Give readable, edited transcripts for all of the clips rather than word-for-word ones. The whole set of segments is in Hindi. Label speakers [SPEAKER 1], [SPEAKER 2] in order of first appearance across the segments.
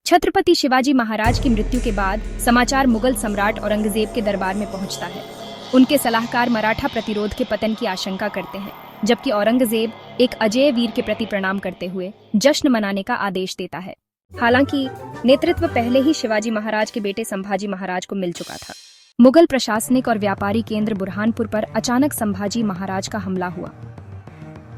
[SPEAKER 1] छत्रपति शिवाजी महाराज की मृत्यु के बाद समाचार मुगल सम्राट औरंगजेब के दरबार में पहुंचता है। उनके सलाहकार मराठा प्रतिरोध के पतन की आशंका करते हैं, जबकि औरंगजेब एक अजेय वीर के प्रति प्रणाम करते हुए जश्न मनाने का आदेश देता है। हालांकि नेतृत्व पहले ही शिवाजी महाराज के बेटे संभाजी महाराज को मिल चुका था। मुगल प्रशासनिक और व्यापारी केंद्र बुरहानपुर पर अचानक संभाजी महाराज का हमला हुआ।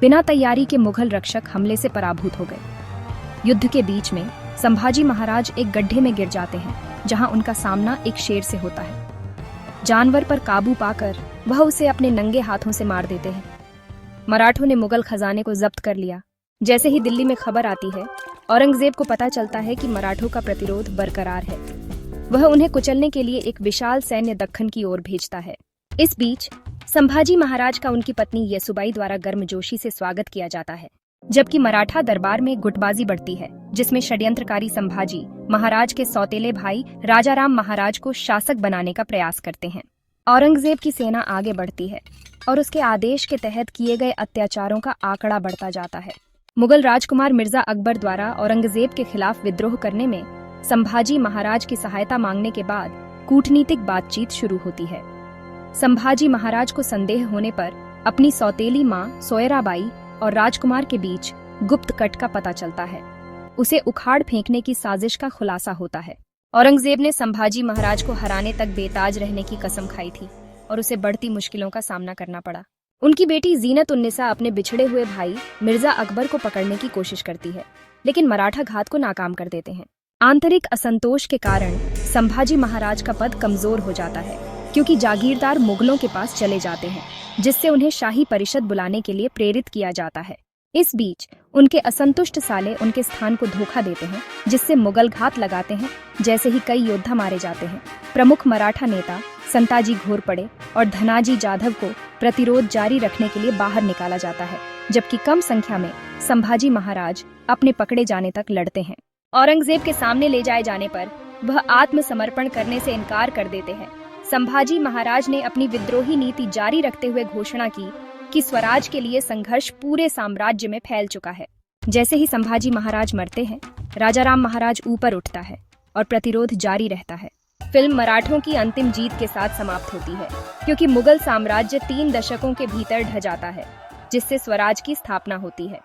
[SPEAKER 1] बिना तैयारी के मुगल रक्षक हमले से पराभूत हो गए। युद्ध के बीच में संभाजी महाराज एक गड्ढे में गिर जाते हैं, जहां उनका सामना एक शेर से होता है। जानवर पर काबू पाकर वह उसे अपने नंगे हाथों से मार देते हैं। मराठों ने मुगल खजाने को जब्त कर लिया। जैसे ही दिल्ली में खबर आती है, औरंगजेब को पता चलता है कि मराठों का प्रतिरोध बरकरार है। वह उन्हें कुचलने के लिए एक विशाल सैन्य दक्खन की ओर भेजता है। इस बीच संभाजी महाराज का उनकी पत्नी येसुबाई द्वारा गर्मजोशी से स्वागत किया जाता है, जबकि मराठा दरबार में गुटबाजी बढ़ती है, जिसमें षड्यंत्रकारी संभाजी महाराज के सौतेले भाई राजाराम महाराज को शासक बनाने का प्रयास करते हैं। औरंगजेब की सेना आगे बढ़ती है और उसके आदेश के तहत किए गए अत्याचारों का आंकड़ा बढ़ता जाता है। मुगल राजकुमार मिर्जा अकबर द्वारा औरंगजेब के खिलाफ विद्रोह करने में संभाजी महाराज की सहायता मांगने के बाद कूटनीतिक बातचीत शुरू होती है। संभाजी महाराज को संदेह होने पर अपनी सौतेली मां सोयराबाई और राजकुमार के बीच गुप्त कट का पता चलता है। उसे उखाड़ फेंकने की साजिश का खुलासा होता है। औरंगजेब ने संभाजी महाराज को हराने तक बेताज रहने की कसम खाई थी और उसे बढ़ती मुश्किलों का सामना करना पड़ा। उनकी बेटी जीनत उन्निसा अपने बिछड़े हुए भाई मिर्जा अकबर को पकड़ने की कोशिश करती है, लेकिन मराठा घात को नाकाम कर देते हैं। आंतरिक असंतोष के कारण संभाजी महाराज का पद कमजोर हो जाता है, क्योंकि जागीरदार मुगलों के पास चले जाते हैं, जिससे उन्हें शाही परिषद बुलाने के लिए प्रेरित किया जाता है। इस बीच उनके असंतुष्ट साले उनके स्थान को धोखा देते हैं, जिससे मुगल घात लगाते हैं। जैसे ही कई योद्धा मारे जाते हैं, प्रमुख मराठा नेता संताजी घोरपड़े और धनाजी जाधव को प्रतिरोध जारी रखने के लिए बाहर निकाला जाता है, जबकि कम संख्या में संभाजी महाराज अपने पकड़े जाने तक लड़ते हैं। औरंगजेब के सामने ले जाए जाने पर वह आत्मसमर्पण करने से इनकार कर देते हैं। संभाजी महाराज ने अपनी विद्रोही नीति जारी रखते हुए घोषणा की कि स्वराज के लिए संघर्ष पूरे साम्राज्य में फैल चुका है। जैसे ही संभाजी महाराज मरते हैं, राजाराम महाराज ऊपर उठता है और प्रतिरोध जारी रहता है। फिल्म मराठों की अंतिम जीत के साथ समाप्त होती है, क्योंकि मुगल साम्राज्य 3 दशकों के भीतर ढह जाता है, जिससे स्वराज की स्थापना होती है।